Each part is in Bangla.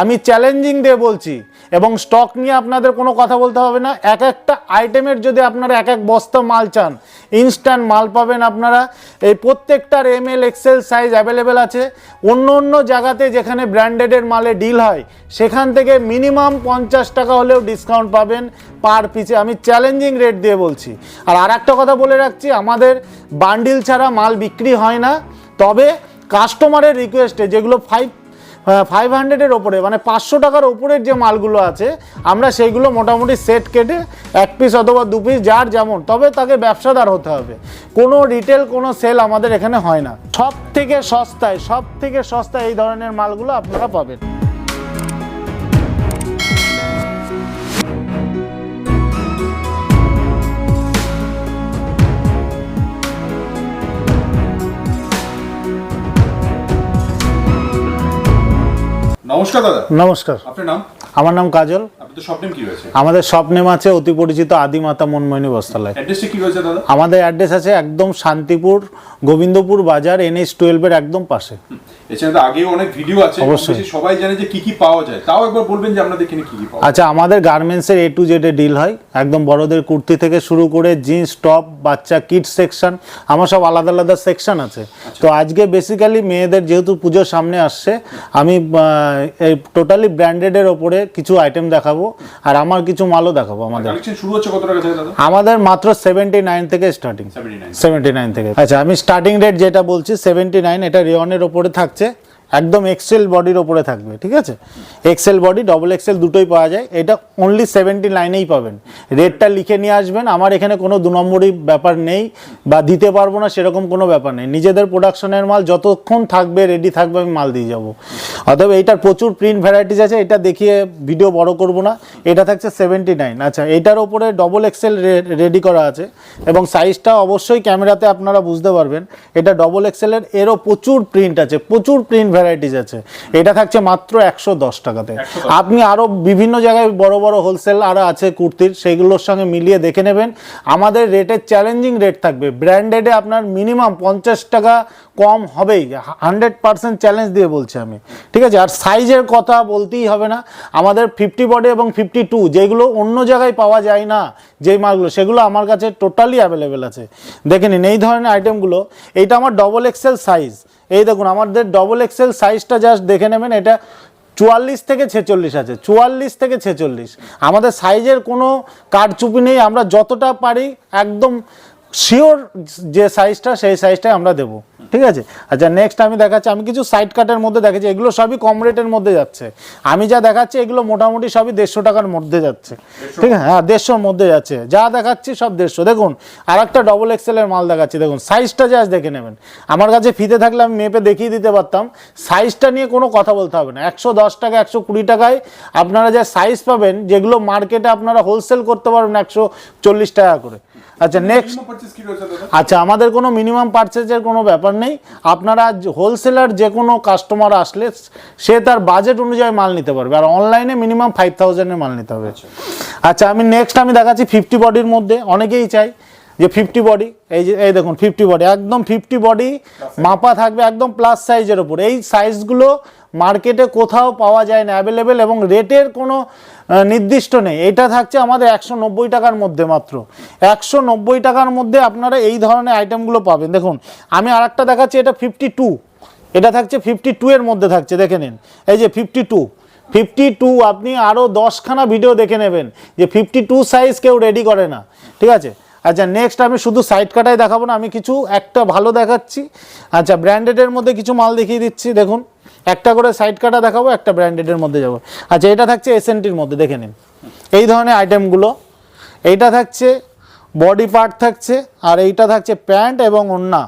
আমি চ্যালেঞ্জিং দিয়ে বলছি এবং স্টক নিয়ে আপনাদের কোনো কথা বলতে হবে না। এক একটা আইটেমের যদি আপনারা এক এক বস্তা মাল চান, ইনস্ট্যান্ট মাল পাবেন আপনারা। এই প্রত্যেকটার ML XL সাইজ অ্যাভেলেবেল আছে। অন্য অন্য জায়গাতে যেখানে ব্র্যান্ডেডের মালে ডিল হয় সেখান থেকে মিনিমাম 50 টাকা হলেও ডিসকাউন্ট পাবেন পার পিসে। আমি চ্যালেঞ্জিং রেট দিয়ে বলছি। আর একটা কথা বলে রাখছি, আমাদের বান্ডিল ছাড়া মাল বিক্রি হয় না। তবে কাস্টমারের রিকোয়েস্টে যেগুলো 500-এর ওপরে মানে 500 টাকার ওপরের যে মালগুলো আছে আমরা সেইগুলো মোটামুটি সেট কেটে 1 পিস অথবা 2 পিস যার যেমন, তবে তাকে ব্যবসাদার হতে হবে। কোনো রিটেল কোনো সেল আমাদের এখানে হয় না। সব থেকে সস্তায় এই ধরনের মালগুলো আপনারা পাবেন। নমস্কার দাদা। নমস্কার। আপনার নাম? আমার নাম কাজল। আপনাদের শপ নেম কি রয়েছে? আমাদের শপ নেম আছে অতি পরিচিত আদিমাতা মনমোহিনী বস্ত্রালয়। অ্যাড্রেসটা কি রয়েছে দাদা? আমাদের অ্যাড্রেস আছে একদম শান্তিপুর গোবিন্দপুর বাজার NH-12 এর একদম পাশে। এছাড়া আগেও অনেক ভিডিও আছে, অবশ্যই সবাই জানে যে কি কি পাওয়া যায়, তাও একবার বলবেন যে আপনাদের এখানে কি কি পাওয়া যায়। আচ্ছা, আমাদের গার্মেন্টসের A to Z এ ডিল হয়, একদম বড়দের কুর্তি থেকে শুরু করে জিন্স, টপ, বাচ্চা কিডস সেকশন, আমার সব আলাদা আলাদা সেকশন আছে। তো আজকে বেসিক্যালি মেয়েদের যেহেতু পুজোর সামনে আসছে, আমি এই টোটালি ব্র্যান্ডেডের ওপরে কিছু আইটেম দেখাবো আর আমার কিছু মালও দেখাবো। আমাদের কালেকশন শুরু হচ্ছে কত টাকা থেকে দাদা? আমাদের মাত্র 79 থেকে স্টার্টিং। 79 থেকে। আচ্ছা, আমি স্টার্টিং রেট যেটা বলছি 79, এটা রেয়নের ওপরে থাকছে, একদম এক্সেল বডির ওপরে থাকবে, ঠিক আছে? এক্সেল বডি, ডবল এক্সেল দুটোই পাওয়া যায়। এটা অনলি 79-এই পাবেন। রেটটা লিখে নিয়ে আসবেন। আমার এখানে কোনো 2 নম্বরই ব্যাপার নেই বা দিতে পারবো না সেরকম কোনো ব্যাপার নেই। নিজেদের প্রোডাকশনের মাল যতক্ষণ থাকবে রেডি থাকবে আমি মাল দিয়ে যাবো। অতএব এইটার প্রচুর প্রিন্ট ভ্যারাইটিস আছে, এটা দেখিয়ে ভিডিও বড় করব না। এটা থাকছে 79। আচ্ছা, এটার ওপরে ডবল এক্সেল রেডি করা আছে এবং সাইজটা অবশ্যই ক্যামেরাতে আপনারা বুঝতে পারবেন। এটা ডবল এক্সেলের, এরও প্রচুর প্রিন্ট আছে, প্রচুর প্রিন্ট ভ্যারাইটিস আছে। এটা থাকছে মাত্র 110 টাকাতে। আপনি আরও বিভিন্ন জায়গায় বড় বড় হোলসেল আরও আছে কুর্তির, সেইগুলোর সঙ্গে মিলিয়ে দেখে নেবেন। আমাদের রেটের চ্যালেঞ্জিং রেট থাকবে। ব্র্যান্ডেডে আপনার মিনিমাম 50 টাকা কম হবেই, 100% চ্যালেঞ্জ দিয়ে বলছি আমি, ঠিক আছে? আর সাইজের কথা বলতেই হবে না। আমাদের 50 বডি এবং 52 যেগুলো অন্য জায়গায় পাওয়া যায় না, যেই মালগুলো, সেগুলো আমার কাছে টোটালি অ্যাভেলেবেল আছে। দেখে নিন এই ধরনের আইটেমগুলো। এইটা আমার ডবল এক্সেল সাইজ। এই দেখুন আমাদের ডবল এক্সেল সাইজটা জাস্ট দেখে নেবেন। এটা 44 থেকে 46 আছে, 44 থেকে 46। আমাদের সাইজের কোনো কারচুপি নেই। আমরা যতটা পারি একদম শিওর যে সাইজটা, সেই সাইজটাই আমরা দেবো, ঠিক আছে? আচ্ছা, নেক্সট আমি দেখাচ্ছি, আমি কিছু সাইড কাটের মধ্যে দেখাচ্ছি। এগুলো সবই কম রেটের মধ্যে যাচ্ছে। আমি যা দেখাচ্ছি এগুলো মোটামুটি সবই 150 টাকার মধ্যে যাচ্ছে, ঠিক আছে? হ্যাঁ, 150-র মধ্যে যাচ্ছে। যা দেখাচ্ছি সব 150। দেখুন আর একটা ডবল এক্সেলের মাল দেখাচ্ছি, দেখুন সাইজটা জাস্ট দেখে নেবেন। আমার কাছে ফিতে থাকলে আমি মেপে দেখিয়ে দিতে পারতাম। সাইজটা নিয়ে কোনো কথা বলতে হবে না। 110 টাকা 120 টাকায় আপনারা যা সাইজ পাবেন, যেগুলো মার্কেটে আপনারা হোলসেল করতে পারবেন 140 টাকা করে। আচ্ছা, নেক্সট। আচ্ছা, আমাদের কোনো মিনিমাম পারচেজের কোনো ব্যাপার নেই। আপনারা হোলসেলার যে কোনো কাস্টমার আসলে সে তার বাজেট অনুযায়ী মাল নিতে পারবে। আর অনলাইনে মিনিমাম 5000-এর মাল নিতে হবে। আচ্ছা, আমি নেক্সট দেখাচ্ছি 50 বডির মধ্যে। অনেকেই চাই যে 50 বডি, এই দেখুন 50 বডি, একদম 50 বডি মাপা থাকবে, একদম প্লাস সাইজের ওপর। এই সাইজগুলো মার্কেটে কোথাও পাওয়া যায় না, অ্যাভেলেবেল, এবং রেটের কোনো নির্দিষ্ট নেই। এটা থাকছে আমাদের 190 টাকার মধ্যে, মাত্র 190 টাকার মধ্যে আপনারা এই ধরনের আইটেমগুলো পাবেন। দেখুন আমি আরেকটা দেখাচ্ছি, এটা 52। এটা থাকছে 52 এর মধ্যে থাকছে, দেখে নিন। এই যে 52, আপনি আরও 10খানা ভিডিও দেখে নেবেন যে 52 সাইজ কেউ রেডি করে না, ঠিক আছে? আচ্ছা, নেক্সট আমি শুধু সাইড কাটাই দেখাবো না, আমি কিছু একটা ভালো দেখাচ্ছি। আচ্ছা, ব্র্যান্ডেডের মধ্যে কিছু মাল দেখিয়ে দিচ্ছি। দেখুন একটা করে সাইড কাটা দেখাবো, একটা ব্র্যান্ডেডের মধ্যে যাবো। আচ্ছা, এটা থাকছে SNTর মধ্যে, দেখে নিন এই ধরনের আইটেমগুলো। এইটা থাকছে বডি পার্ট থাকছে, আর এইটা থাকছে প্যান্ট এবং ওড়না,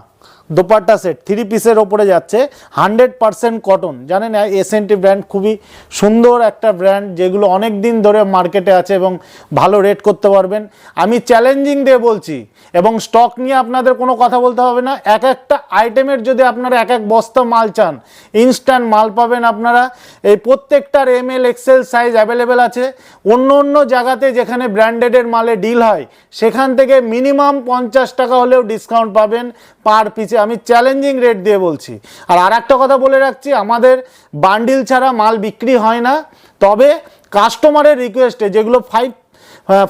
দোপাট্টা সেট, 3 পিসের ওপরে যাচ্ছে, 100% কটন। জানেন SNT ব্র্যান্ড খুবই সুন্দর একটা ব্র্যান্ড, যেগুলো অনেক দিন ধরে মার্কেটে আছে এবং ভালো রেট করতে পারবেন। আমি চ্যালেঞ্জিং দিয়ে বলছি এবং স্টক নিয়ে আপনাদের কোনো কথা বলতে হবে না। এক একটা আইটেমের যদি আপনারা এক এক বস্তা মাল চান, ইনস্ট্যান্ট মাল পাবেন আপনারা। এই প্রত্যেকটার ML XL সাইজ অ্যাভেলেবেল আছে। অন্য অন্য জায়গাতে যেখানে ব্র্যান্ডেডের মালে ডিল হয় সেখান থেকে মিনিমাম 50 টাকা হলেও ডিসকাউন্ট পাবেন পার পিসে, আমি চ্যালেঞ্জিং রেট দিয়ে বলছি। আর একটা কথা বলে রাখছি, আমাদের বান্ডিল ছাড়া মাল বিক্রি হয় না, তবে কাস্টমারের রিকোয়েস্টে যেগুলো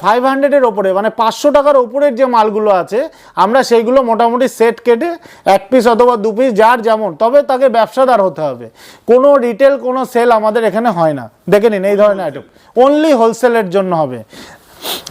500-এর ওপরে মানে 500 টাকার ওপরের যে মালগুলো আছে, আমরা সেইগুলো মোটামুটি সেট কেটে 1 পিস অথবা 2 পিস যার যেমন, তবে তাকে ব্যবসাদার হতে হবে। কোনো রিটেল কোনো সেল আমাদের এখানে হয় না, দেখে নিন এই ধরনের আইটেম অনলি হোলসেলের জন্য হবে।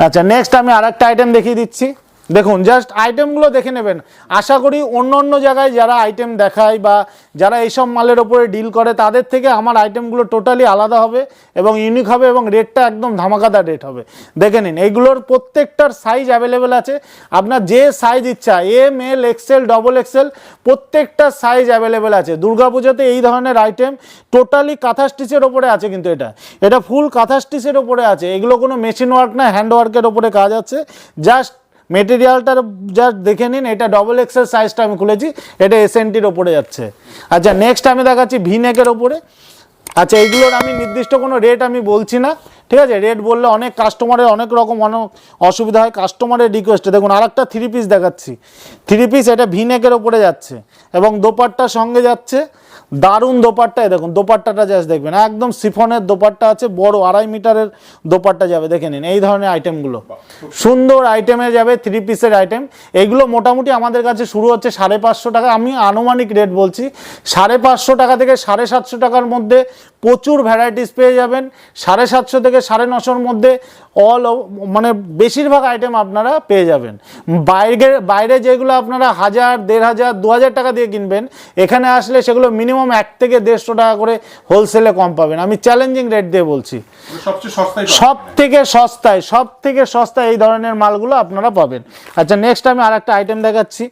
আচ্ছা, নেক্সট আমি আরেকটা আইটেম দেখিয়ে দিচ্ছি। দেখুন, জাস্ট আইটেমগুলো দেখে নেবেন। আশা করি অন্য অন্য জায়গায় যারা আইটেম দেখায় বা যারা এইসব মালের ওপরে ডিল করে, তাদের থেকে আমার আইটেমগুলো টোটালি আলাদা হবে এবং ইউনিক হবে এবং রেটটা একদম ধামাকাদার রেট হবে। দেখে নিন, এইগুলোর প্রত্যেকটার সাইজ অ্যাভেলেবেল আছে। আপনার যে সাইজ ইচ্ছা, এম, এল, এক্সেল, ডবল এক্সেল, প্রত্যেকটা সাইজ অ্যাভেলেবেল আছে। দুর্গাপুজোতে এই ধরনের আইটেম টোটালি কাঁথা স্টিচের ওপরে আছে, কিন্তু এটা ফুল কাঁথা স্টিচের ওপরে আছে। এগুলো কোনো মেশিন ওয়ার্ক না, হ্যান্ড ওয়ার্কের ওপরে কাজ আছে। জাস্ট মেটেরিয়ালটার জাস্ট দেখে নিন। এটা ডবল এক্সেল সাইজটা আমি খুলেছি, এটা এসএনটির ওপরে যাচ্ছে। আচ্ছা, নেক্সট আমি দেখাচ্ছি ভিনেকের ওপরে। আচ্ছা, এইগুলোর আমি নির্দিষ্ট কোনো রেট আমি বলছি না, ঠিক আছে? রেট বললে অনেক কাস্টমারের অনেক রকম অসুবিধা হয়, কাস্টমারের রিকোয়েস্টে। দেখুন, আরেকটা 3 পিস দেখাচ্ছি। 3 পিস, এটা ভিনেকের ওপরে যাচ্ছে এবং দোপাট্টার সঙ্গে যাচ্ছে। দারুণ দোপাট্টায়, দেখুন দোপাট্টাটা জাস্ট দেখবেন, একদম সিফনের দোপাট্টা আছে, বড় 2.5 মিটারের দোপাট্টা যাবে। দেখে নিন এই ধরনের আইটেমগুলো, সুন্দর আইটেমে যাবে 3 পিসের আইটেম। এইগুলো মোটামুটি আমাদের কাছে শুরু হচ্ছে 550 টাকা, আমি আনুমানিক রেট বলছি। 550 টাকা থেকে 750 টাকার মধ্যে প্রচুর ভ্যারাইটিস পেয়ে যাবেন। 750 থেকে 950-র মধ্যে মানে বেশিরভাগ আইটেম আপনারা পেয়ে যাবেন। বাইরে যেগুলো আপনারা 1000, 1500, 2000 টাকা দিয়ে কিনবেন, এখানে আসলে সেগুলো মিনিমাম 1 থেকে 150 টাকা করে হোলসেলে কম পাবেন। আমি চ্যালেঞ্জিং রেট দিয়ে বলছি, সব থেকে সস্তায় এই ধরনের মালগুলো আপনারা পাবেন। আচ্ছা, নেক্সট আমি আরেকটা আইটেম দেখাচ্ছি।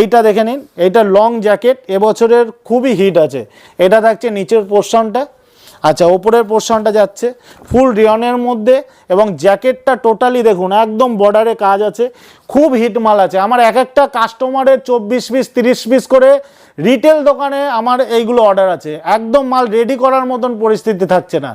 এইটা দেখে নিন, এইটা লং জ্যাকেট, এবছরের খুবই হিট আছে। এটা থাকছে নিচের পোর্শনটা, আচ্ছা ওপরের পোর্শনটা যাচ্ছে ফুল রিয়নের মধ্যে এবং জ্যাকেটটা টোটালি দেখুন একদম বর্ডারে কাজ আছে, খুব হিট মাল আছে। আমার এক একটা কাস্টমারের 24 পিস 30 পিস করে রিটেল দোকানে আমার এইগুলো অর্ডার আছে। একদম মাল রেডি করার মতন পরিস্থিতি থাকছে না,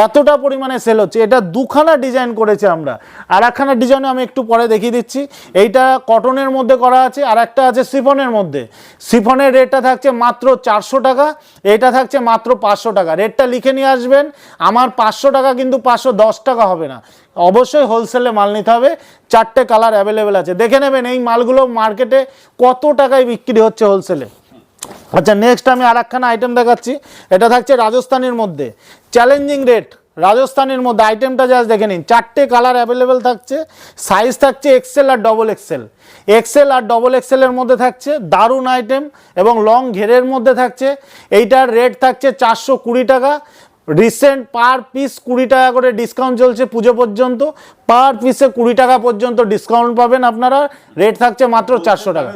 এতটা পরিমাণে সেল হচ্ছে। এটা 2খানা ডিজাইন করেছে আমরা, আর একখানা ডিজাইন আমি একটু পরে দেখিয়ে দিচ্ছি। এইটা কটনের মধ্যে করা আছে, আর একটা আছে সিফনের মধ্যে। সিফনের রেটটা থাকছে মাত্র 400 টাকা, এটা থাকছে মাত্র 500 টাকা। রেটটা লিখে নিয়ে আসবেন, আমার 500 টাকা কিন্তু 510 টাকা হবে না। অবশ্যই হোলসেলে মাল নিতে হবে। 4টে কালার অ্যাভেলেবেল আছে, দেখে নেবেন এই মালগুলো মার্কেটে কত টাকায় বিক্রি হচ্ছে হোলসেলে। আচ্ছা, নেক্সট আমি আর একখানা আইটেম দেখাচ্ছি। এটা থাকছে রাজস্থানের মধ্যে, চ্যালেঞ্জিং রেট রাজস্থানের মধ্যে। আইটেমটা জাস্ট দেখে নিন, 4টে কালার অ্যাভেলেবেল থাকছে, সাইজ থাকছে এক্সেল আর ডবল এক্সেল। এক্সেল আর ডবল এক্সেলের মধ্যে থাকছে, দারুণ আইটেম এবং লং ঘেরের মধ্যে থাকছে। এইটার রেট থাকছে 420 টাকা। রিসেন্ট পার পিস 20 টাকা করে ডিসকাউন্ট চলছে পুজো পর্যন্ত, পার পিসে 20 টাকা পর্যন্ত ডিসকাউন্ট পাবেন আপনারা। রেট থাকছে মাত্র 400 টাকা।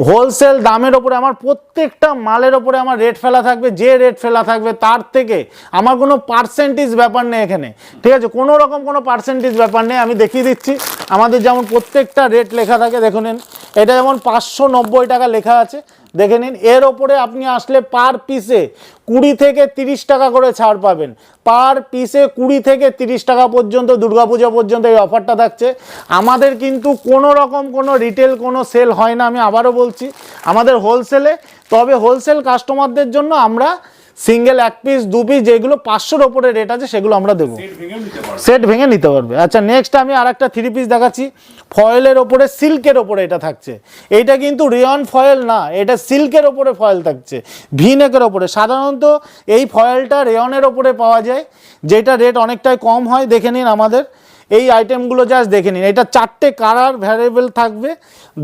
হোলসেল দামের ওপরে আমার প্রত্যেকটা মালের ওপরে আমার রেট ফেলা থাকবে। যে রেট ফেলা থাকবে তার থেকে আমার কোনো পার্সেন্টেজ ব্যাপার নেই এখানে, ঠিক আছে? কোনো রকম কোনো পার্সেন্টেজ ব্যাপার নেই। আমি দেখিয়ে দিচ্ছি, আমাদের যেমন প্রত্যেকটা রেট লেখা থাকে, দেখুন এটা যেমন 590 টাকা লেখা আছে, দেখে নিন। এর ওপরে আপনি আসলে পার পিসে 20 থেকে 30 টাকা করে ছাড় পাবেন। পার পিসে 20 থেকে 30 টাকা পর্যন্ত দুর্গাপূজা পর্যন্ত এই অফারটা থাকছে। আমাদের কিন্তু কোনো রকম কোনো রিটেল কোনো সেল হয় না, আমি আবারও বলছি, আমাদের হোলসেলে। তবে হোলসেল কাস্টমারদের জন্য আমরা সিঙ্গেল 1 পিস 2 পিস যেগুলো 500-র ওপরে রেট আছে সেগুলো আমরা দেবো, সেট ভেঙে নিতে পারবে। আচ্ছা, নেক্সট আমি আর একটা 3 পিস দেখাচ্ছি, ফয়েলের ওপরে সিল্কের ওপরে এটা থাকছে। এইটা কিন্তু রিয়ন ফয়েল না, এটা সিল্কের ওপরে ফয়েল থাকছে, ভিনেকের ওপরে। সাধারণত এই ফয়েলটা রেয়নের ওপরে পাওয়া যায়, যেটা রেট অনেকটাই কম হয়। দেখে নিন আমাদের এই আইটেমগুলো জাস্ট দেখে নিন। এটা 4টে কালার ভ্যারিয়েবল থাকবে,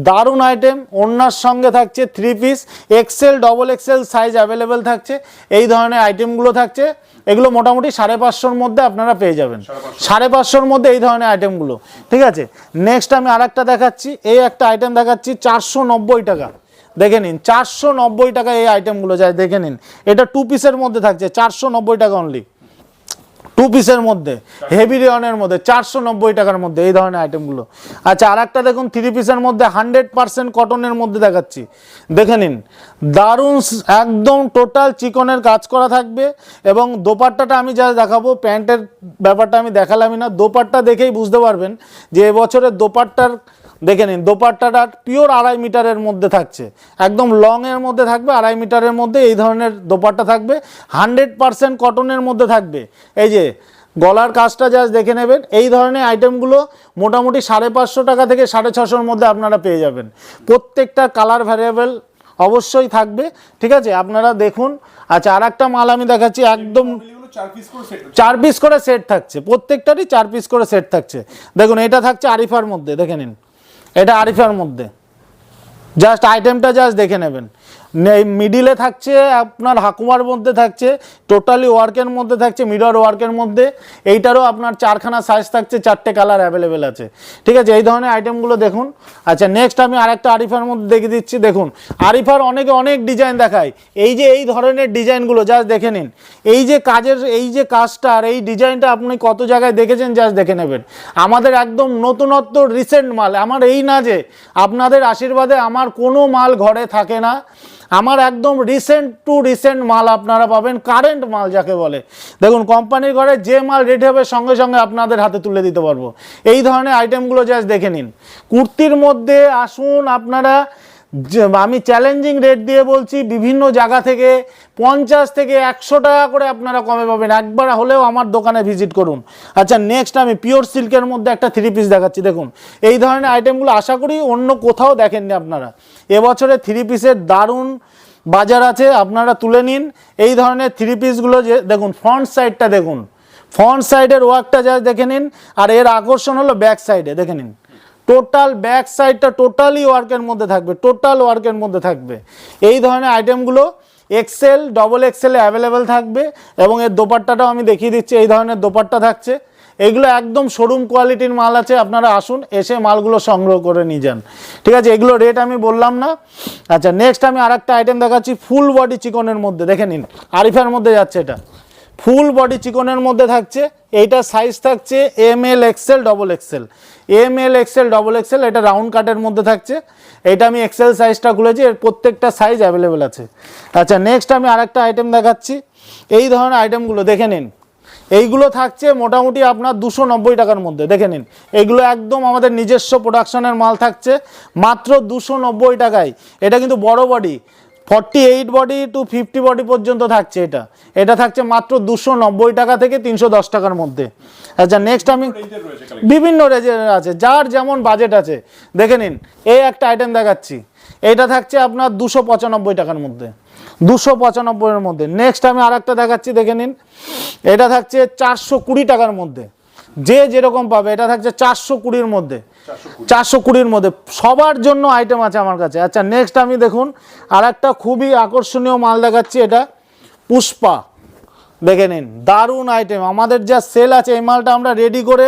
দারুণ আইটেম। ওড়নার সঙ্গে থাকছে 3 piece, XL double XL size available থাকছে। এই ধরনের আইটেমগুলো থাকছে, এগুলো মোটামুটি 550-র মধ্যে আপনারা পেয়ে যাবেন। 550-র মধ্যে এই ধরনের আইটেমগুলো, ঠিক আছে? নেক্সট আমি আর একটা দেখাচ্ছি, এই একটা আইটেম দেখাচ্ছি 490 টাকা। দেখে নিন 490 টাকা এই আইটেমগুলো যায়, দেখে নিন। এটা 2 পিসের মধ্যে থাকছে, 490 টাকা অনলি। 2 পিসের মধ্যে হেভি রিয়নের মধ্যে 490 টাকার মধ্যে এই ধরনের আইটেমগুলো। আচ্ছা, আর একটা দেখুন 3 পিসের মধ্যে 100% কটনের মধ্যে দেখাচ্ছি, দেখে নিন। দারুণ একদম টোটাল চিকনের কাজ করা থাকবে এবং দোপাট্টাটা আমি যা দেখাবো, প্যান্টের ব্যাপারটা আমি দেখালামই না, দোপাট্টা দেখেই বুঝতে পারবেন যে এবছরের দোপাট্টার দেখে নিন দোপাট্টাটা পিওর 2.5 মিটারের মধ্যে থাকছে, একদম লং এর মধ্যে থাকবে, 2.5 মিটারের মধ্যে এই ধরনের দোপাট্টা থাকবে, 100% কটনের মধ্যে থাকবে। এই যে গলার কাজটা জাস্ট দেখে নেবেন। এই ধরনের আইটেমগুলো মোটামুটি 550 টাকা থেকে 650-র মধ্যে আপনারা পেয়ে যাবেন। প্রত্যেকটা কালার ভ্যারিয়েবল অবশ্যই থাকবে, ঠিক আছে, আপনারা দেখুন। আচ্ছা, আর একটা মাল আমি দেখাচ্ছি, একদম 4 পিস করে সেট থাকছে, প্রত্যেকটারই 4 পিস করে সেট থাকছে। দেখুন এটা থাকছে আরিফার মধ্যে, দেখে নিন, এটা আরিফার মধ্যে, জাস্ট আইটেমটা জাস্ট দেখে নেবেন। মিডিলে থাকছে আপনার হাকুমার মধ্যে থাকছে, টোটালি ওয়ার্কের মধ্যে থাকছে, মিরর ওয়ার্কের মধ্যে। এইটারও আপনার 4খানা সাইজ থাকছে, 4টে কালার অ্যাভেলেবেল আছে, ঠিক আছে। এই ধরনের আইটেমগুলো দেখুন। আচ্ছা, নেক্সট আমি আরেকটা আরিফার মধ্যে দেখিয়ে দিচ্ছি। দেখুন আরিফার অনেক ডিজাইন দেখায়, এই যে এই ধরনের ডিজাইনগুলো জাস্ট দেখে নিন। এই যে কাজের এই যে কাজটা আর এই ডিজাইনটা আপনি কত জায়গায় দেখেছেন জাস্ট দেখে নেবেন। আমাদের একদম নতুনত্ব রিসেন্ট মাল। আমার এই না যে আপনাদের আশীর্বাদে আমার কোনো মাল ঘরে থাকে না, আমার একদম রিসেন্ট টু রিসেন্ট মাল আপনারা পাবেন, কারেন্ট মাল যাকে বলে। দেখুন কোম্পানির ঘরে যে মাল রেডি হবে সঙ্গে সঙ্গে আপনাদের হাতে তুলে দিতে পারবো। এই ধরনের আইটেমগুলো জাস্ট দেখে নিন। কুর্তির মধ্যে আসুন আপনারা, আমি চ্যালেঞ্জিং রেট দিয়ে বলছি, বিভিন্ন জায়গা থেকে 50 থেকে 100 টাকা করে আপনারা কমে পাবেন। একবার হলেও আমার দোকানে ভিজিট করুন। আচ্ছা, নেক্সট আমি পিওর সিল্কের মধ্যে একটা 3 পিস দেখাচ্ছি। দেখুন এই ধরনের আইটেমগুলো আশা করি অন্য কোথাও দেখেননি আপনারা। এবছরে 3 পিসের দারুণ বাজার আছে, আপনারা তুলে নিন। এই ধরনের 3 পিসগুলো যে দেখুন, ফ্রন্ট সাইডটা দেখুন, ফ্রন্ট সাইডের ওয়ার্কটা যা দেখে নিন। আর এর আকর্ষণ হলো ব্যাক সাইডে, দেখে নিন টোটাল ব্যাক সাইডটা টোটালি ওয়ার্কের মধ্যে থাকবে, টোটাল ওয়ার্কের মধ্যে থাকবে। এই ধরনের আইটেমগুলো এক্সেল ডবল এক্সেলে অ্যাভেলেবেল থাকবে। এবং এর দোপাট্টাটাও আমি দেখিয়ে দিচ্ছি, এই ধরনের দোপাট্টা থাকছে। এগুলো একদম শোরুম কোয়ালিটির মাল আছে, আপনারা আসুন, এসে মালগুলো সংগ্রহ করে নিয়ে যান, ঠিক আছে। এগুলো রেট আমি বললাম না। আচ্ছা, নেক্সট আমি আরেকটা আইটেম দেখাচ্ছি ফুল বডি চিকনের মধ্যে, দেখে নিন আরিফার মধ্যে যাচ্ছে, এটা ফুল বডি চিকনের মধ্যে থাকছে। এইটা সাইজ থাকছে ML XL double XL, ML XL double XL. এটা রাউন্ড কাটের মধ্যে থাকছে। এটা আমি এক্সেল সাইজটা খুলেছি, এর প্রত্যেকটা সাইজ অ্যাভেলেবেল আছে। আচ্ছা, নেক্সট আমি আরেকটা আইটেম দেখাচ্ছি। এই ধরনের আইটেমগুলো দেখে নিন, এইগুলো থাকছে মোটামুটি আপনার 290 টাকার মধ্যে, দেখে নিন। এগুলো একদম আমাদের নিজস্ব প্রোডাকশনের মাল থাকছে, মাত্র 290 টাকায়। এটা কিন্তু বড় বডি, 48 বডি টু 50 বডি পর্যন্ত থাকছে। এটা থাকছে মাত্র 290 টাকা থেকে 310 টাকার মধ্যে। আচ্ছা, নেক্সট আমি বিভিন্ন রেঞ্জের আছে, যার যেমন বাজেট আছে। দেখে নিন এই একটা আইটেম দেখাচ্ছি, এটা থাকছে আপনার 295 টাকার মধ্যে, 295-এর মধ্যে। নেক্সট আমি আরেকটা দেখাচ্ছি, দেখে নিন, এটা থাকছে 420 টাকার মধ্যে। যে যেরকম পাবে, এটা থাকছে 420-র মধ্যে, 420-র মধ্যে। সবার জন্য আইটেম আছে আমার কাছে। আচ্ছা, নেক্সট আমি দেখুন আর একটা খুবই আকর্ষণীয় মাল দেখাচ্ছি, এটা পুষ্পা, দেখে নিন দারুণ আইটেম। আমাদের যা সেল আছে, এই মালটা আমরা রেডি করে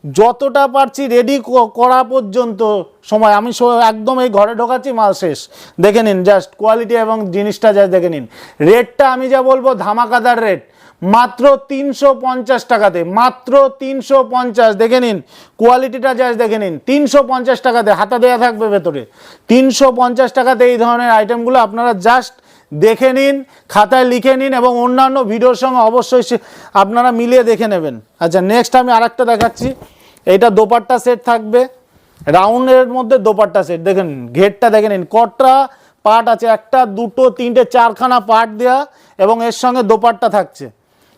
যতটা পারছি রেডি করা পর্যন্ত সময় আমি একদম এই ঘরে ঢোকাচ্ছি, মাল শেষ। দেখে নিন জাস্ট কোয়ালিটি এবং জিনিসটা জাস্ট দেখে নিন। রেটটা আমি যা বলবো ধামাকাদার রেট, মাত্র 350 টাকাতে, মাত্র 350। দেখে নিন কোয়ালিটিটা জাস্ট দেখে নিন, 350 টাকাতে, হাতা দেওয়া থাকবে ভেতরে। 350 টাকাতে এই ধরনের আইটেমগুলো আপনারা জাস্ট দেখে নিন, খাতায় লিখে নিন এবং অন্যান্য ভিডিওর সঙ্গে অবশ্যই আপনারা মিলিয়ে দেখে নেবেন। আচ্ছা, নেক্সট আমি আরেকটা দেখাচ্ছি। এটা দোপাট্টা সেট থাকবে, রাউন্ডের মধ্যে দোপাট্টা সেট। দেখেন ঘেরটা দেখে নিন, কটা পার্ট আছে, 1 2 3 4খানা পার্ট দেওয়া এবং এর সঙ্গে দোপাট্টা থাকছে।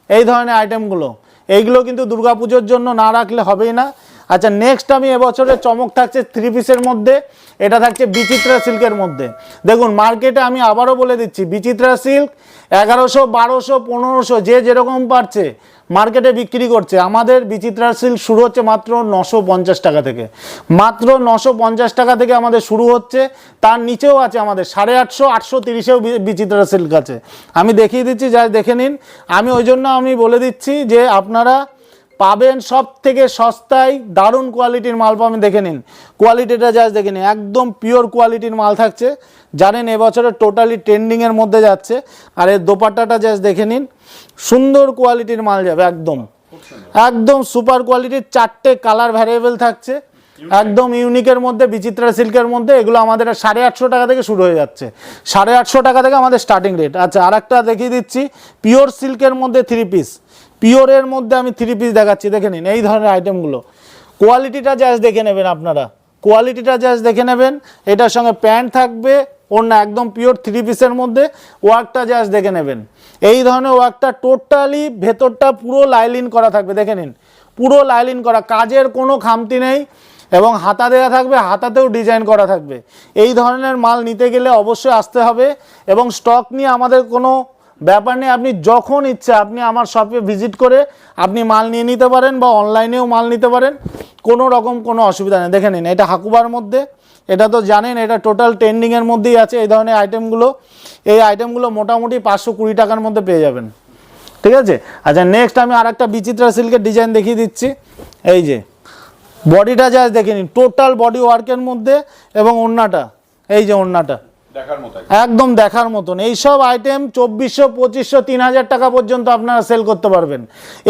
এই ধরনের আইটেমগুলো, এইগুলো কিন্তু দুর্গাপুজোর জন্য না রাখলে হবেই না। আচ্ছা, নেক্সট আমি এবছরের চমক থাকছে 3 পিসের মধ্যে। এটা থাকছে বিচিত্রা সিল্কের মধ্যে। দেখুন মার্কেটে আমি আবারও বলে দিচ্ছি, বিচিত্রা সিল্ক 1100, 1200, 1500 যে যেরকম পারছে মার্কেটে বিক্রি করছে। আমাদের বিচিত্রা সিল্ক শুরু হচ্ছে মাত্র 950 টাকা থেকে, মাত্র 950 টাকা থেকে আমাদের শুরু হচ্ছে। তার নিচেও আছে আমাদের 850, 830-এও বিচিত্রা সিল্ক আছে। আমি দেখিয়ে দিচ্ছি, যা দেখে নিন। আমি ওই জন্য আমি বলে দিচ্ছি যে আপনারা পাবেন সব থেকে সস্তায় দারুণ কোয়ালিটির মাল পাবেন। দেখে নিন কোয়ালিটিটা জাস্ট দেখে নিন, একদম পিওর কোয়ালিটির মাল থাকছে। জানেন এবছরে টোটালি ট্রেন্ডিংয়ের মধ্যে যাচ্ছে। আর এর দোপাট্টাটা জাস্ট দেখে নিন, সুন্দর কোয়ালিটির মাল যাবে, একদম একদম সুপার কোয়ালিটির। 4টে কালার ভ্যারিয়েবল থাকছে, একদম ইউনিকের মধ্যে, বিচিত্রা সিল্কের মধ্যে। এগুলো আমাদের 850 টাকা থেকে শুরু হয়ে যাচ্ছে, 850 টাকা থেকে আমাদের স্টার্টিং রেট। আচ্ছা, আর একটা দেখিয়ে দিচ্ছি পিওর সিল্কের মধ্যে 3 পিস, পিওরের মধ্যে আমি 3 পিস দেখাচ্ছি। দেখে নিন এই ধরনের আইটেমগুলো, কোয়ালিটিটা জাস্ট দেখে নেবেন আপনারা, কোয়ালিটিটা জাস্ট দেখে নেবেন। এটার সঙ্গে প্যান্ট থাকবে, ওড়না একদম পিওর 3 পিসের মধ্যে। ওয়ার্কটা জাস্ট দেখে নেবেন, এই ধরনের ওয়ার্কটা টোটালি ভেতরটা পুরো লাইলিন করা থাকবে, দেখে নিন পুরো লাইলিন করা, কাজের কোনো খামতি নেই। এবং হাতা দেওয়া থাকবে, হাতাতেও ডিজাইন করা থাকবে। এই ধরনের মাল নিতে গেলে অবশ্যই আসতে হবে, এবং স্টক নিয়ে আমাদের কোনো ব্যাপার নেই। আপনি যখন ইচ্ছা আপনি আমার শপে ভিজিট করে আপনি মাল নিয়ে নিতে পারেন, বা অনলাইনেও মাল নিতে পারেন, কোনো রকম কোনো অসুবিধা নেই। দেখে নিন, এটা হাকুবার মধ্যে, এটা তো জানেন এটা টোটাল ট্রেন্ডিংয়ের মধ্যেই আছে এই ধরনের আইটেমগুলো। এই আইটেমগুলো মোটামুটি 520 টাকার মধ্যে পেয়ে যাবেন, ঠিক আছে। আচ্ছা, নেক্সট আমি আর একটা বিচিত্রা সিল্কের ডিজাইন দেখিয়ে দিচ্ছি। এই যে বডিটা জাস্ট দেখে নিন, টোটাল বডি ওয়ার্কের মধ্যে, এবং ওড়নাটা, এই যে ওড়নাটা দেখার মতো একদম দেখার মতন। এইসব আইটেম 2400, 2500, 3000 টাকা পর্যন্ত আপনারা সেল করতে পারবেন।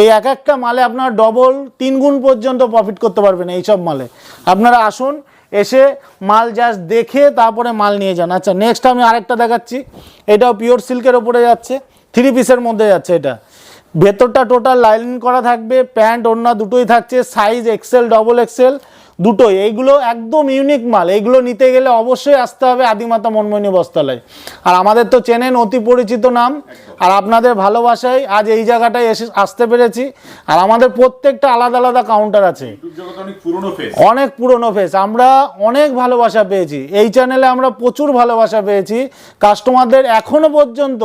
এই এক একটা মালে আপনারা ডবল 3 গুণ পর্যন্ত প্রফিট করতে পারবেন এইসব মালে। আপনারা আসুন, এসে মাল জাস্ট দেখে তারপরে মাল নিয়ে যান। আচ্ছা, নেক্সট আমি আরেকটা দেখাচ্ছি। এটাও পিওর সিল্কের ওপরে যাচ্ছে, 3 পিসের মধ্যে যাচ্ছে। এটা ভেতরটা টোটাল লাইনিং করা থাকবে, প্যান্ট ওড়না দুটোই থাকছে, সাইজ এক্সেল ডবল এক্সেল দুটোই। এইগুলো একদম ইউনিক মাল, এইগুলো নিতে গেলে অবশ্যই আসতে হবে আদিমাতা মনমোহিনী বস্ত্রালয়। আর আমাদের তো চেনেন, অতি পরিচিত নাম, আর আপনাদের ভালোবাসায় আজ এই জায়গাটায় এসে আসতে পেরেছি। আর আমাদের প্রত্যেকটা আলাদা আলাদা কাউন্টার আছে, অনেক পুরনো ফেস। আমরা অনেক ভালোবাসা পেয়েছি এই চ্যানেলে, আমরা প্রচুর ভালোবাসা পেয়েছি কাস্টমারদের। এখনো পর্যন্ত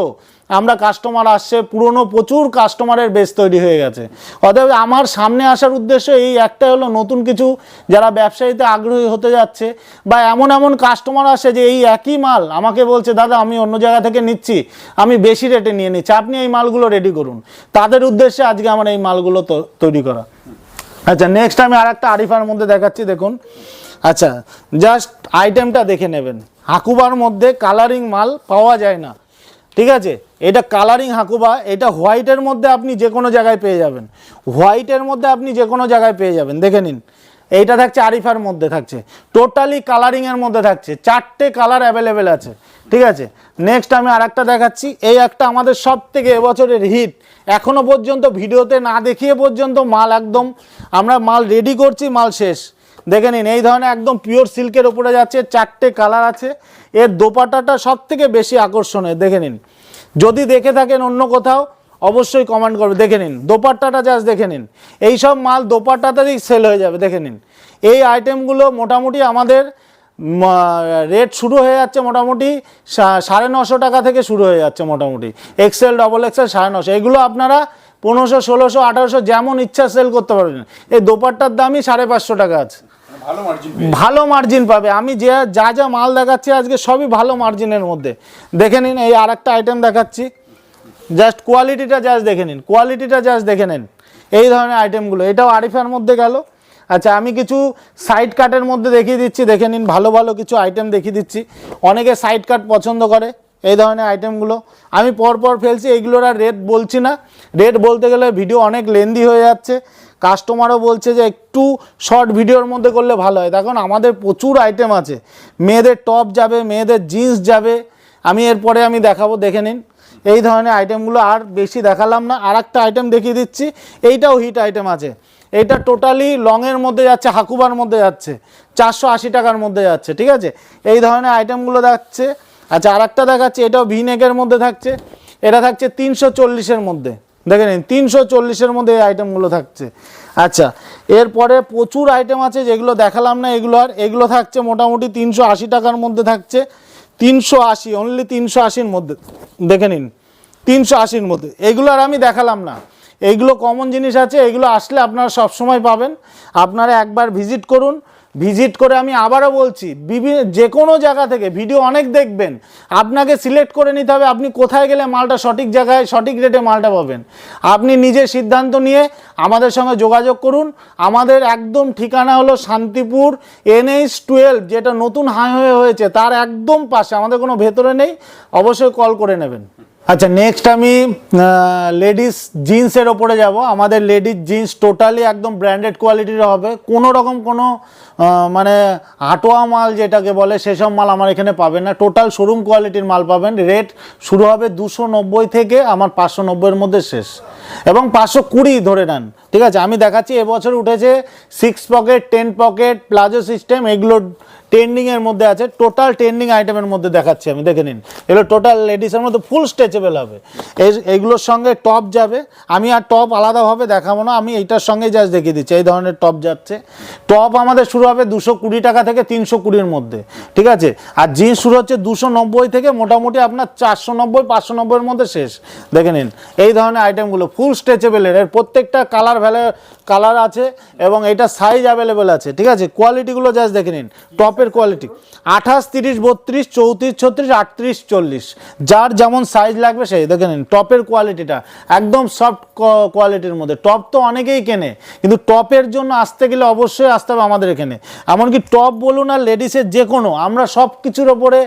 আমরা কাস্টমার আসছে, পুরনো প্রচুর কাস্টমারের বেস তৈরি হয়ে গেছে। অতএব আমার সামনে আসার উদ্দেশ্য এই একটাই হলো, নতুন কিছু যারা ব্যবসায়ীতে আগ্রহী হতে যাচ্ছে, বা এমন এমন কাস্টমার আসে যে এই একই মাল আমাকে বলছে, দাদা আমি অন্য জায়গা থেকে নিচ্ছি, আমি বেশি রেটে নিয়ে নিচ্ছি, আপনি এই মালগুলো রেডি করুন। তাদের উদ্দেশ্যে আজকে আমার এই মালগুলো তৈরি করা। আচ্ছা, নেক্সট আমি আর একটা আরিফার মধ্যে দেখাচ্ছি, দেখুন। আচ্ছা, জাস্ট আইটেমটা দেখে নেবেন। হাকুবার মধ্যে কালারিং মাল পাওয়া যায় না, ঠিক আছে। এটা কালারিং হাকুবা, এটা হোয়াইটের মধ্যে আপনি যে কোনো জায়গায় পেয়ে যাবেন, হোয়াইটের মধ্যে আপনি যে কোনো জায়গায় পেয়ে যাবেন। দেখে নিন, এইটা থাকছে আরিফার মধ্যে, থাকছে টোটালি কালারিংয়ের মধ্যে থাকছে, 4টে কালার অ্যাভেলেবেল আছে, ঠিক আছে। নেক্সট আমি আর একটা দেখাচ্ছি। এই একটা আমাদের সব থেকে এবছরের হিট, এখনও পর্যন্ত ভিডিওতে না দেখিয়ে পর্যন্ত মাল একদম আমরা মাল রেডি করছি, মাল শেষ। দেখে নিন, এই ধরনের একদম পিওর সিল্কের উপরে যাচ্ছে, 4টে কালার আছে। এর দোপাট্টাটা সব থেকে বেশি আকর্ষণীয়, দেখে নিন। যদি দেখে থাকেন অন্য কোথাও অবশ্যই কমেন্ট করবে। দেখে নিন দোপাট্টাটা, জাস্ট দেখে নিন। এই সব মাল দোপাট্টাতেই সেল হয়ে যাবে, দেখে নিন। এই আইটেমগুলো মোটামুটি আমাদের রেট শুরু হয়ে যাচ্ছে মোটামুটি 950 টাকা থেকে শুরু হয়ে যাচ্ছে মোটামুটি। এক্সেল ডবল এক্সেল 950, এগুলো আপনারা 1500, 1600, 1800 যেমন ইচ্ছা সেল করতে পারবেন। এই দোপাট্টার দামই 550 টাকা আছে, ভালো মার্জিন পাবে। আমি যা যা মাল দেখাচ্ছি আজকে সবই ভালো মার্জিনের মধ্যে। দেখে নিন, এই আর একটা আইটেম দেখাচ্ছি, জাস্ট কোয়ালিটিটা জাস্ট দেখে নিন, কোয়ালিটিটা জাস্ট দেখে নিন। এই ধরনের আইটেমগুলো, এটাও আরিফার মধ্যে গেল। আচ্ছা, আমি কিছু সাইড কাটের মধ্যে দেখিয়ে দিচ্ছি, দেখে নিন। ভালো ভালো কিছু আইটেম দেখিয়ে দিচ্ছি। অনেকে সাইড কাট পছন্দ করে, এই ধরনের আইটেমগুলো আমি পরপর ফেলছি। এইগুলোর আর রেট বলছি না, রেট বলতে গেলে ভিডিও অনেক লেন্দি হয়ে যাচ্ছে। কাস্টমারও বলছে যে একটু শর্ট ভিডিওর মধ্যে করলে ভালো হয়। দেখুন, আমাদের প্রচুর আইটেম আছে, মেয়েদের টপ যাবে, মেয়েদের জিন্স যাবে, আমি এরপরে আমি দেখাবো, দেখে নিন। এই ধরনের আইটেমগুলো আর বেশি দেখালাম না। আর একটা আইটেম দেখিয়ে দিচ্ছি, এইটাও হিট আইটেম আছে। এটা টোটালি লংয়ের মধ্যে যাচ্ছে, হাকুবার মধ্যে যাচ্ছে, 480 টাকার মধ্যে যাচ্ছে, ঠিক আছে। এই ধরনের আইটেমগুলো যাচ্ছে। আচ্ছা, আর একটা দেখাচ্ছি, এটাও ভিনেকের মধ্যে থাকছে, এটা থাকছে 340-এর মধ্যে, দেখে নিন 340-এর মধ্যে এই আইটেমগুলো থাকছে। আচ্ছা, এরপরে প্রচুর আইটেম আছে যেগুলো দেখালাম না, এগুলো থাকছে মোটামুটি 380 টাকার মধ্যে থাকছে, 380, অনলি 380-র মধ্যে, দেখে নিন 380-র মধ্যে। এগুলো আর আমি দেখালাম না, এইগুলো কমন জিনিস আছে, এগুলো আসলে আপনারা সবসময় পাবেন। আপনারা একবার ভিজিট করুন, ভিজিট করে আমি আবারও বলছি, যে কোনো জায়গা থেকে ভিডিও অনেক দেখবেন, আপনাকে সিলেক্ট করে নিতে হবে আপনি কোথায় গেলে মালটা সঠিক জায়গায় সঠিক রেটে মালটা পাবেন। আপনি নিজের সিদ্ধান্ত নিয়ে আমাদের সঙ্গে যোগাযোগ করুন। আমাদের একদম ঠিকানা হলো শান্তিপুর NH-12, যেটা নতুন হাইওয়ে হয়েছে তার একদম পাশে, আমাদের কোনো ভেতরে নেই, অবশ্যই কল করে নেবেন। আচ্ছা, নেক্সট আমি লেডিস জিন্সের ওপরে যাব। আমাদের লেডিস জিন্স টোটালি একদম ব্র্যান্ডেড কোয়ালিটির হবে, কোনো রকম কোনো মানে হাটোয়া মাল যেটাকে বলে সেসব মাল আমার এখানে পাবেন না, টোটাল শোরুম কোয়ালিটির মাল পাবেন। রেট শুরু হবে 290 থেকে আমার 590-এর মধ্যে শেষ। এবং 520 ধরে নেন, ঠিক আছে। আমি দেখাচ্ছি এবছর উঠেছে 6 পকেট, 10 পকেট, প্লাজো সিস্টেম, এগুলো ট্রেন্ডিংয়ের মধ্যে আছে। টোটাল ট্রেন্ডিং আইটেমের মধ্যে দেখাচ্ছি আমি, দেখে নিন। এগুলো টোটাল লেডিসের মধ্যে ফুল স্ট্রেচেবল হবে। এইগুলোর সঙ্গে টপ যাবে, আমি আর টপ আলাদাভাবে দেখাবো না, আমি এইটার সঙ্গে জাস্ট দেখিয়ে দিচ্ছি। এই ধরনের টপ যাচ্ছে। টপ আমাদের শুরু হবে 220 টাকা থেকে 320-র মধ্যে, ঠিক আছে। আর জিন্স শুরু হচ্ছে 290 থেকে মোটামুটি আপনার 490-590-এর মধ্যে শেষ, দেখে নিন। এই ধরনের আইটেমগুলো ফুল স্ট্রেচেবলের, এর প্রত্যেকটা কালার আছে এবং এটা সাইজ অ্যাভেলেবেল আছে, ঠিক আছে। কোয়ালিটিগুলো জাস্ট দেখে নিন, টপের কোয়ালিটি 28, 30, 32, 34, 36, 38, 40, যার যেমন সাইজ লাগবে সেই, দেখে নিন। টপের কোয়ালিটিটা একদম সফট কোয়ালিটির মধ্যে। টপ তো অনেকেই কেনে, কিন্তু টপের জন্য আসতে গেলে অবশ্যই আসতে হবে আমাদের এখানে। এমনকি টপ বলুন আর লেডিসের যে কোনো, আমরা সব কিছুর ওপরে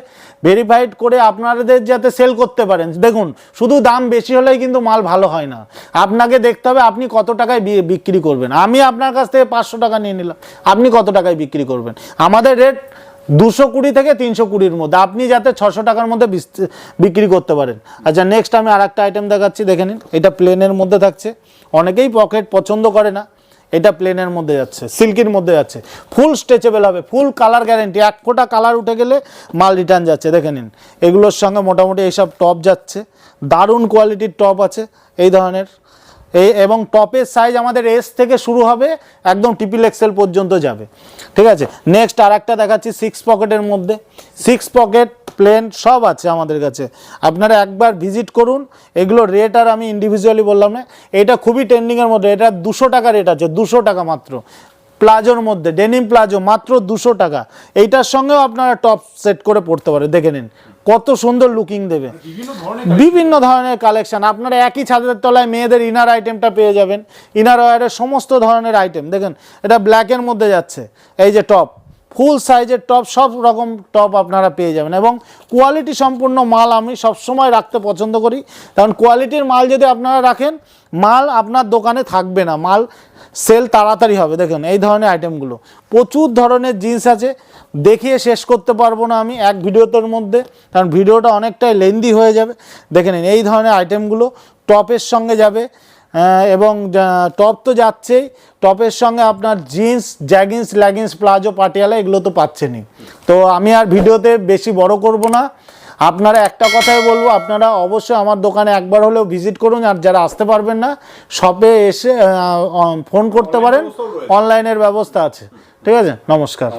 ভেরিফাইড করে আপনাদের যাতে সেল করতে পারেন। দেখুন, শুধু দাম বেশি হলেই কিন্তু মাল ভালো হয় না, আপনাকে দেখতে হবে আপনি কত টাকায় বিক্রি করবেন। আমি আপনার কাছ থেকে 500 টাকা নিয়ে নিলাম, আপনি কত টাকায় বিক্রি করবেন। আমাদের রেট 220 থেকে 320-র মধ্যে, আপনি যাতে 600 টাকার মধ্যে বিক্রি করতে পারেন। আচ্ছা, নেক্সট আমি আর একটা আইটেম দেখাচ্ছি, দেখে নিন। এটা প্লেনের মধ্যে থাকছে, অনেকেই পকেট পছন্দ করে না, এটা প্লেনের মধ্যে যাচ্ছে, সিল্কের মধ্যে যাচ্ছে, ফুল স্ট্রেচেবল হবে, ফুল কালার গ্যারেন্টি। 1 ফোঁটা কালার উঠে গেলে মাল রিটার্ন যাচ্ছে, দেখে নিন। এগুলোর সঙ্গে মোটামুটি এইসব টপ যাচ্ছে, দারুণ কোয়ালিটির টপ আছে এই ধরনের। এবং টপের সাইজ আমাদের এস থেকে শুরু হবে, একদম ট্রিপল এক্সেল পর্যন্ত যাবে, ঠিক আছে। নেক্সট আর একটা দেখাচ্ছি 6 পকেটের মধ্যে, 6 পকেট প্লেন সব আছে আমাদের কাছে, আপনারা একবার ভিজিট করুন। এগুলো রেট আর আমি ইন্ডিভিজুয়ালি বললাম না, এটা খুবই ট্রেন্ডিংয়ের মধ্যে, এটা 200 টাকা রেট আছে, 200 টাকা মাত্র। প্লাজোর মধ্যে ডেনিম প্লাজো মাত্র 200 টাকা। এইটার সঙ্গেও আপনারা টপ সেট করে পড়তে পারেন, দেখে নিন কত সুন্দর লুকিং দেবে। বিভিন্ন ধরনের কালেকশন, আপনারা একই ছাদের তলায় মেয়েদের ইনার আইটেমটা পেয়ে যাবেন, ইনার ওয়্যারের সমস্ত ধরনের আইটেম। দেখেন, এটা ব্ল্যাকের মধ্যে যাচ্ছে, এই যে টপ, ফুল সাইজের টপ, সব রকম টপ আপনারা পেয়ে যাবেন। এবং কোয়ালিটি সম্পূর্ণ মাল আমি সবসময় রাখতে পছন্দ করি, কারণ কোয়ালিটির মাল যদি আপনারা রাখেন, মাল আপনার দোকানে থাকবে না, মাল সেল তাড়াতাড়ি হবে। দেখুন এই ধরনের আইটেমগুলো, প্রচুর ধরনের জিন্স আছে, দেখিয়ে শেষ করতে পারবো না আমি এক ভিডিওতের মধ্যে, কারণ ভিডিওটা অনেকটাই লেন্দি হয়ে যাবে। দেখে নিন এই ধরনের আইটেমগুলো টপের সঙ্গে যাবে, এবং টপ তো যাচ্ছেই, টপের সঙ্গে আপনার jeans, jeggings, leggings, palazzo, Patiala এগুলো তো পাচ্ছেনই। তো আমি আর ভিডিওতে বেশি বড় করব না, আপনারা একটা কথাই বলবো, আপনারা অবশ্যই আমার দোকানে একবার হলেও ভিজিট করুন। আর যারা আসতে পারবেন না, শপে এসে ফোন করতে পারেন, অনলাইনের ব্যবস্থা আছে, ঠিক আছে। নমস্কার।